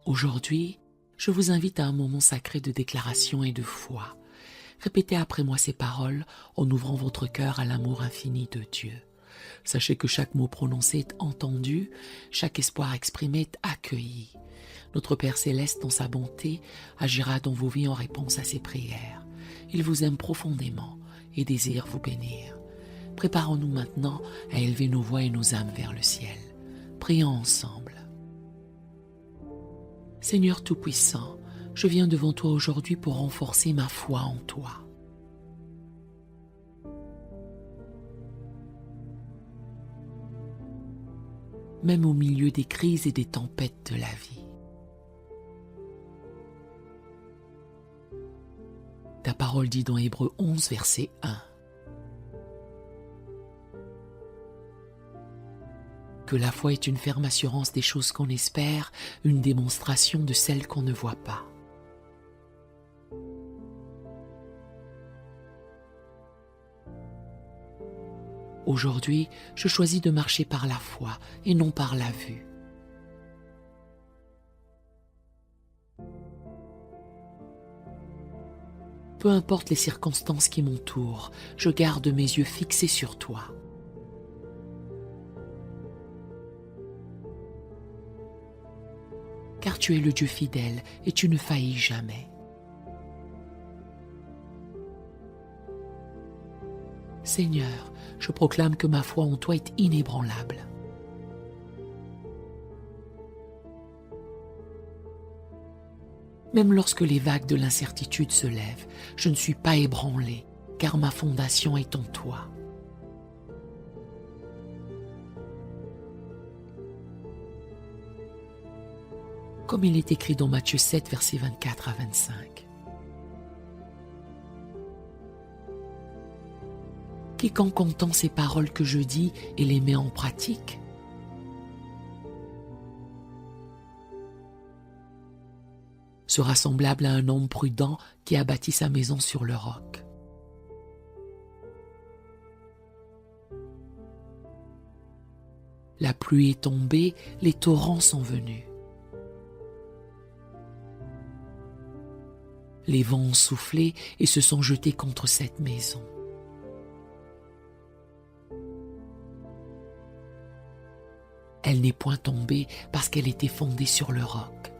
Aujourd'hui, je vous invite à un moment sacré de déclaration et de foi. Répétez après moi ces paroles en ouvrant votre cœur à l'amour infini de Dieu. Sachez que chaque mot prononcé est entendu, chaque espoir exprimé est accueilli. Notre Père Céleste, dans sa bonté, agira dans vos vies en réponse à ses prières. Il vous aime profondément et désire vous bénir. Préparons-nous maintenant à élever nos voix et nos âmes vers le ciel. Prions ensemble. Seigneur Tout-Puissant, je viens devant toi aujourd'hui pour renforcer ma foi en toi. Même au milieu des crises et des tempêtes de la vie. Ta parole dit dans Hébreux 11, verset 1. Que la foi est une ferme assurance des choses qu'on espère, une démonstration de celles qu'on ne voit pas. Aujourd'hui, je choisis de marcher par la foi et non par la vue. Peu importe les circonstances qui m'entourent, je garde mes yeux fixés sur toi. Car tu es le Dieu fidèle et tu ne faillis jamais. Seigneur, je proclame que ma foi en toi est inébranlable. Même lorsque les vagues de l'incertitude se lèvent, je ne suis pas ébranlé, car ma fondation est en toi. Comme il est écrit dans Matthieu 7, versets 24 à 25. Quiconque entend ces paroles que je dis et les met en pratique, sera semblable à un homme prudent qui a bâti sa maison sur le roc. La pluie est tombée, les torrents sont venus. Les vents ont soufflé et se sont jetés contre cette maison. Elle n'est point tombée parce qu'elle était fondée sur le roc.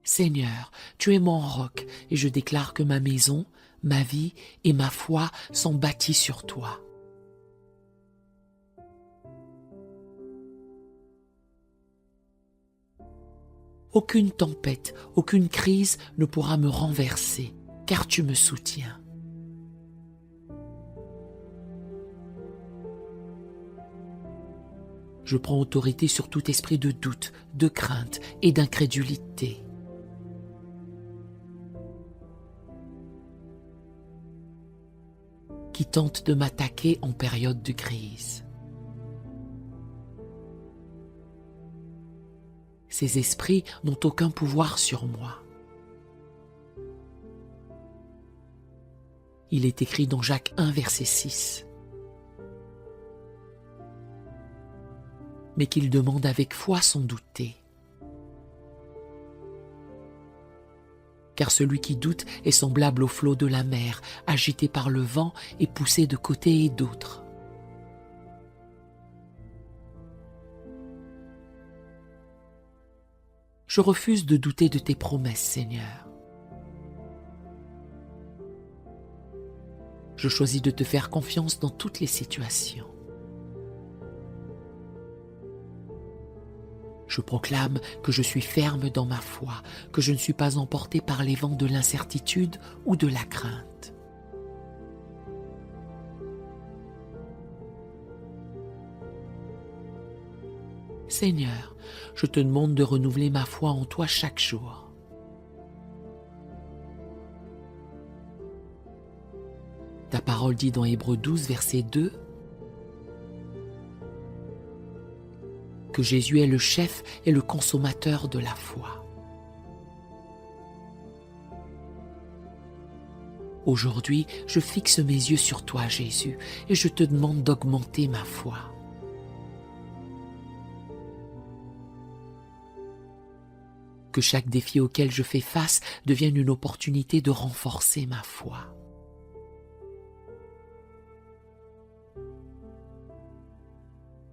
Seigneur, tu es mon roc et je déclare que ma maison, ma vie et ma foi sont bâties sur toi. Aucune tempête, aucune crise ne pourra me renverser, car tu me soutiens. Je prends autorité sur tout esprit de doute, de crainte et d'incrédulité. Qui tente de m'attaquer en période de crise. Ces esprits n'ont aucun pouvoir sur moi. Il est écrit dans Jacques 1, verset 6. Mais qu'il demande avec foi sans douter. Car celui qui doute est semblable au flot de la mer, agité par le vent et poussé de côté et d'autre. Je refuse de douter de tes promesses, Seigneur. Je choisis de te faire confiance dans toutes les situations. Je proclame que je suis ferme dans ma foi, que je ne suis pas emporté par les vents de l'incertitude ou de la crainte. Seigneur, je te demande de renouveler ma foi en toi chaque jour. Ta parole dit dans Hébreux 12, verset 2, que Jésus est le chef et le consommateur de la foi. Aujourd'hui, je fixe mes yeux sur toi, Jésus, et je te demande d'augmenter ma foi. Que chaque défi auquel je fais face devienne une opportunité de renforcer ma foi.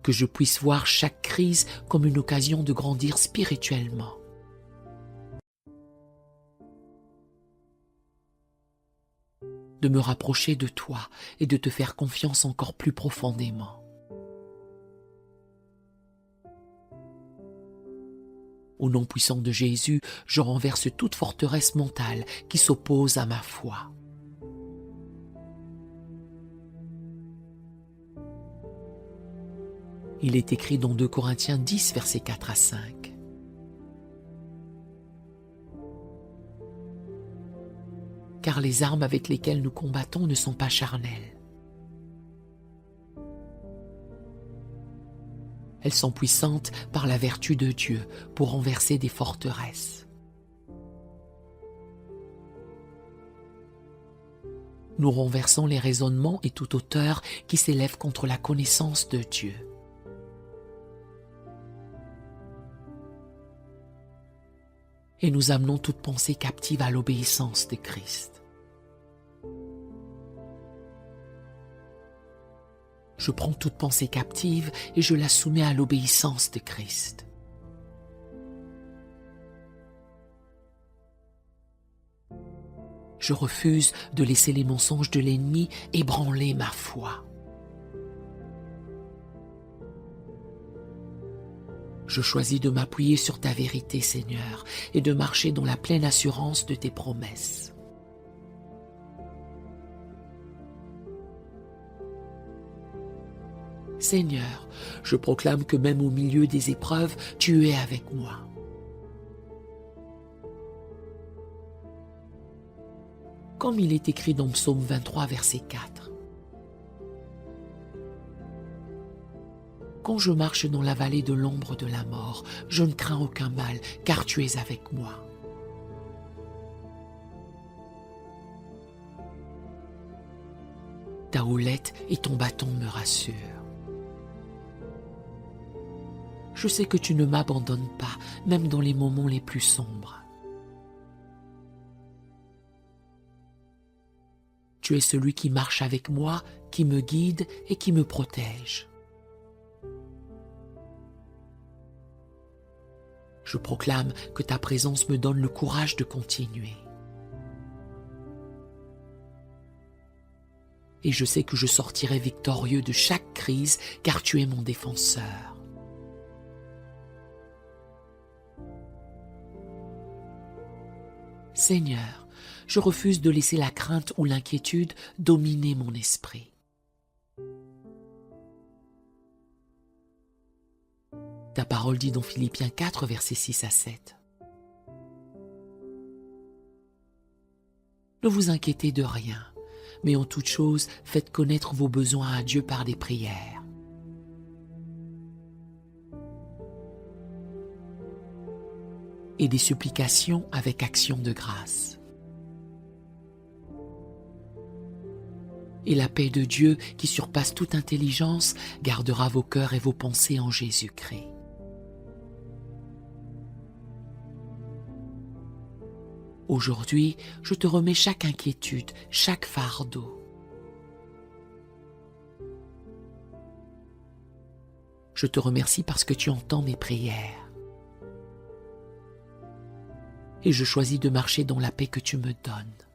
Que je puisse voir chaque crise comme une occasion de grandir spirituellement. De me rapprocher de toi et de te faire confiance encore plus profondément. Au nom puissant de Jésus, je renverse toute forteresse mentale qui s'oppose à ma foi. Il est écrit dans 2 Corinthiens 10, versets 4 à 5. Car les armes avec lesquelles nous combattons ne sont pas charnelles. Elles sont puissantes par la vertu de Dieu pour renverser des forteresses. Nous renversons les raisonnements et toute hauteur qui s'élève contre la connaissance de Dieu. Et nous amenons toute pensée captive à l'obéissance de Christ. Je prends toute pensée captive et je la soumets à l'obéissance de Christ. Je refuse de laisser les mensonges de l'ennemi ébranler ma foi. Je choisis de m'appuyer sur ta vérité, Seigneur, et de marcher dans la pleine assurance de tes promesses. Seigneur, je proclame que même au milieu des épreuves, tu es avec moi. Comme il est écrit dans Psaume 23, verset 4. Quand je marche dans la vallée de l'ombre de la mort, je ne crains aucun mal, car tu es avec moi. Ta houlette et ton bâton me rassurent. Je sais que tu ne m'abandonnes pas, même dans les moments les plus sombres. Tu es celui qui marche avec moi, qui me guide et qui me protège. Je proclame que ta présence me donne le courage de continuer. Et je sais que je sortirai victorieux de chaque crise, car tu es mon défenseur. Seigneur, je refuse de laisser la crainte ou l'inquiétude dominer mon esprit. Ta parole dit dans Philippiens 4, versets 6 à 7. Ne vous inquiétez de rien, mais en toute chose, faites connaître vos besoins à Dieu par des prières. Et des supplications avec action de grâce. Et la paix de Dieu, qui surpasse toute intelligence, gardera vos cœurs et vos pensées en Jésus-Christ. Aujourd'hui, je te remets chaque inquiétude, chaque fardeau. Je te remercie parce que tu entends mes prières. Et je choisis de marcher dans la paix que tu me donnes.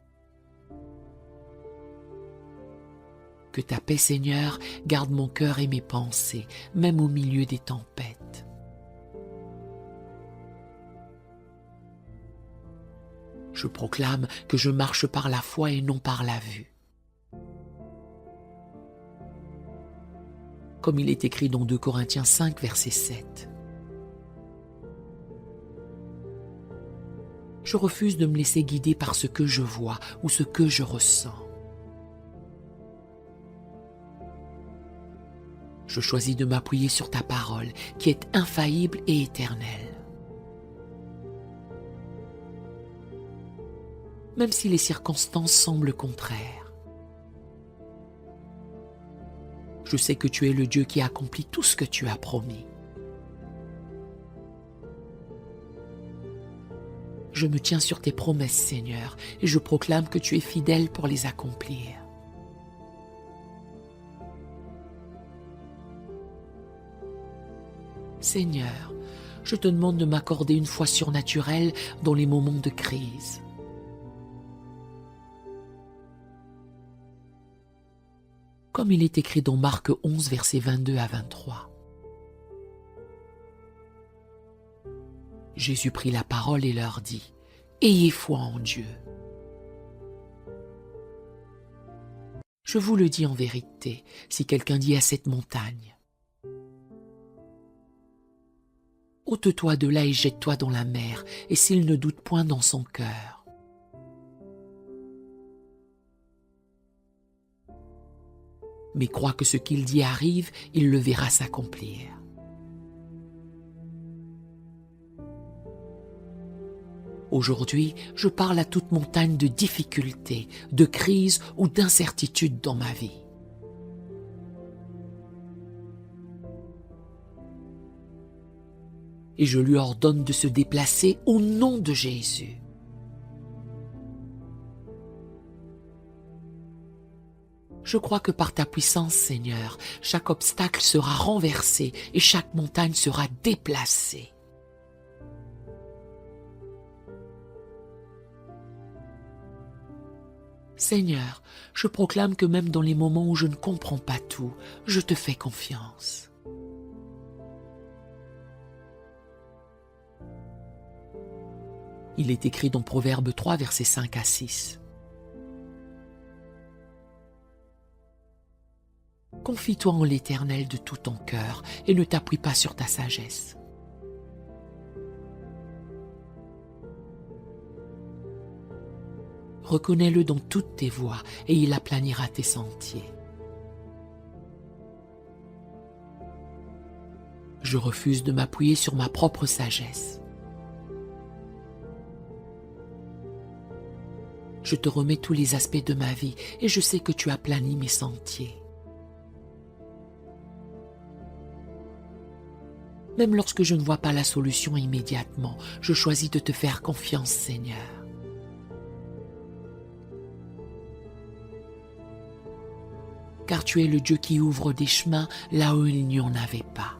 Que ta paix, Seigneur, garde mon cœur et mes pensées, même au milieu des tempêtes. Je proclame que je marche par la foi et non par la vue. Comme il est écrit dans 2 Corinthiens 5, verset 7. Je refuse de me laisser guider par ce que je vois ou ce que je ressens. Je choisis de m'appuyer sur ta parole, qui est infaillible et éternelle. Même si les circonstances semblent contraires. Je sais que tu es le Dieu qui accomplit tout ce que tu as promis. Je me tiens sur tes promesses, Seigneur, et je proclame que tu es fidèle pour les accomplir. Seigneur, je te demande de m'accorder une foi surnaturelle dans les moments de crise. Comme il est écrit dans Marc 11, versets 22 à 23. Jésus prit la parole et leur dit : « Ayez foi en Dieu. Je vous le dis en vérité, si quelqu'un dit à cette montagne : ôte-toi de là et jette-toi dans la mer, et s'il ne doute point dans son cœur, mais croit que ce qu'il dit arrive, il le verra s'accomplir. Aujourd'hui, je parle à toute montagne de difficultés, de crises ou d'incertitudes dans ma vie. Et je lui ordonne de se déplacer au nom de Jésus. Je crois que par ta puissance, Seigneur, chaque obstacle sera renversé et chaque montagne sera déplacée. Seigneur, je proclame que même dans les moments où je ne comprends pas tout, je te fais confiance. Il est écrit dans Proverbe 3, versets 5 à 6. Confie-toi en l'Éternel de tout ton cœur et ne t'appuie pas sur ta sagesse. Reconnais-le dans toutes tes voies et il aplanira tes sentiers. Je refuse de m'appuyer sur ma propre sagesse. Je te remets tous les aspects de ma vie et je sais que tu aplanis mes sentiers. Même lorsque je ne vois pas la solution immédiatement, je choisis de te faire confiance, Seigneur. Car tu es le Dieu qui ouvre des chemins là où il n'y en avait pas.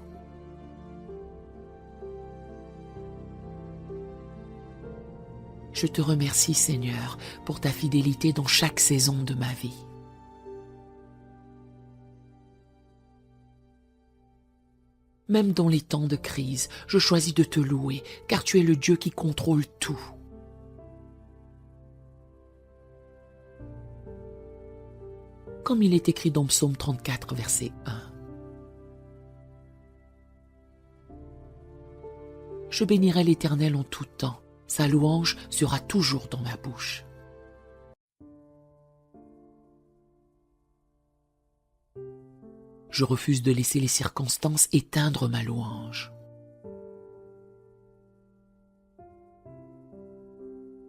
Je te remercie, Seigneur, pour ta fidélité dans chaque saison de ma vie. Même dans les temps de crise, je choisis de te louer, car tu es le Dieu qui contrôle tout. Comme il est écrit dans Psaume 34, verset 1. Je bénirai l'Éternel en tout temps, sa louange sera toujours dans ma bouche. Je refuse de laisser les circonstances éteindre ma louange.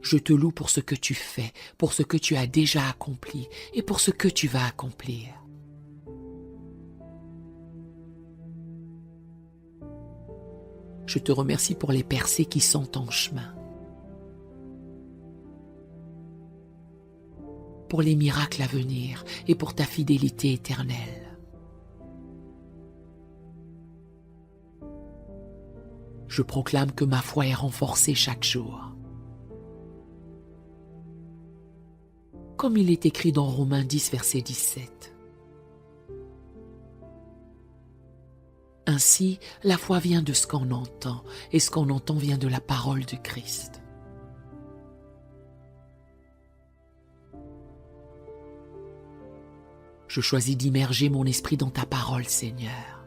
Je te loue pour ce que tu fais, pour ce que tu as déjà accompli et pour ce que tu vas accomplir. Je te remercie pour les percées qui sont en chemin, pour les miracles à venir et pour ta fidélité éternelle. Je proclame que ma foi est renforcée chaque jour. Comme il est écrit dans Romains 10, verset 17. Ainsi, la foi vient de ce qu'on entend, et ce qu'on entend vient de la parole du Christ. Je choisis d'immerger mon esprit dans ta parole, Seigneur.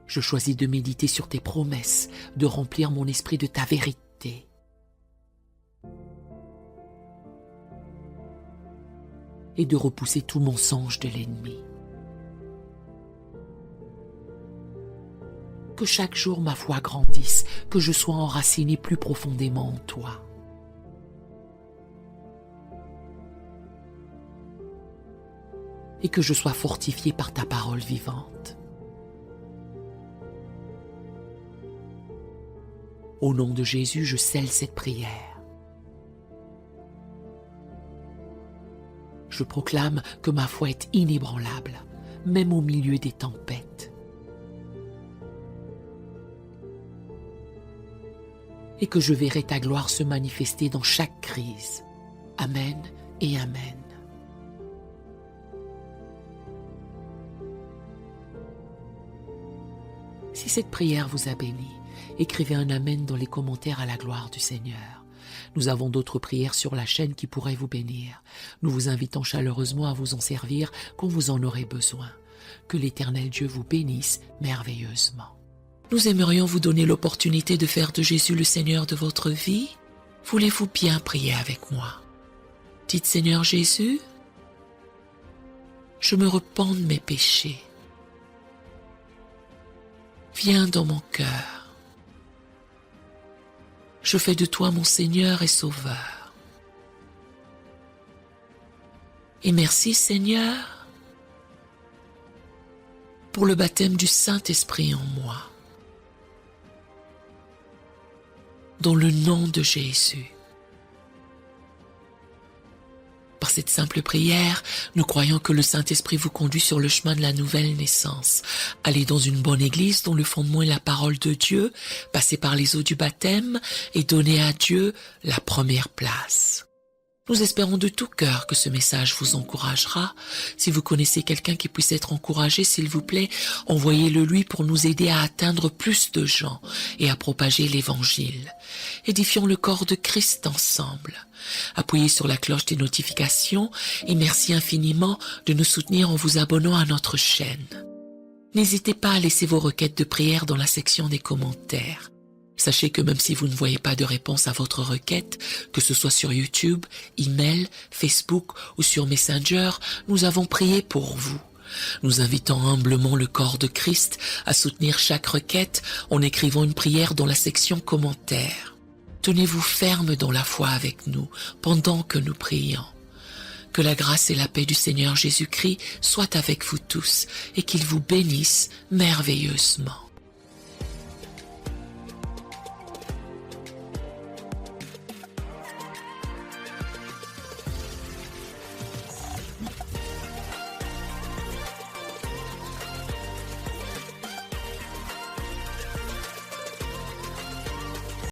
Je choisis de méditer sur tes promesses, de remplir mon esprit de ta vérité. Et de repousser tout mensonge de l'ennemi. Que chaque jour ma foi grandisse, que je sois enraciné plus profondément en toi. Et que je sois fortifié par ta parole vivante. Au nom de Jésus, je scelle cette prière. Je proclame que ma foi est inébranlable, même au milieu des tempêtes. Et que je verrai ta gloire se manifester dans chaque crise. Amen et Amen. Si cette prière vous a béni, écrivez un Amen dans les commentaires à la gloire du Seigneur. Nous avons d'autres prières sur la chaîne qui pourraient vous bénir. Nous vous invitons chaleureusement à vous en servir quand vous en aurez besoin. Que l'Éternel Dieu vous bénisse merveilleusement. Nous aimerions vous donner l'opportunité de faire de Jésus le Seigneur de votre vie. Voulez-vous bien prier avec moi? Dites Seigneur Jésus, je me repens de mes péchés. Viens dans mon cœur. Je fais de toi mon Seigneur et Sauveur. Et merci Seigneur pour le baptême du Saint-Esprit en moi. Dans le nom de Jésus. Par cette simple prière, nous croyons que le Saint-Esprit vous conduit sur le chemin de la nouvelle naissance. Allez dans une bonne église dont le fondement est la parole de Dieu, passez par les eaux du baptême et donnez à Dieu la première place. Nous espérons de tout cœur que ce message vous encouragera. Si vous connaissez quelqu'un qui puisse être encouragé, s'il vous plaît, envoyez-le lui pour nous aider à atteindre plus de gens et à propager l'Évangile. Édifions le corps de Christ ensemble. Appuyez sur la cloche des notifications et merci infiniment de nous soutenir en vous abonnant à notre chaîne. N'hésitez pas à laisser vos requêtes de prière dans la section des commentaires. Sachez que même si vous ne voyez pas de réponse à votre requête, que ce soit sur YouTube, email, Facebook ou sur Messenger, nous avons prié pour vous. Nous invitons humblement le corps de Christ à soutenir chaque requête en écrivant une prière dans la section commentaires. Tenez-vous ferme dans la foi avec nous pendant que nous prions. Que la grâce et la paix du Seigneur Jésus-Christ soient avec vous tous et qu'il vous bénisse merveilleusement.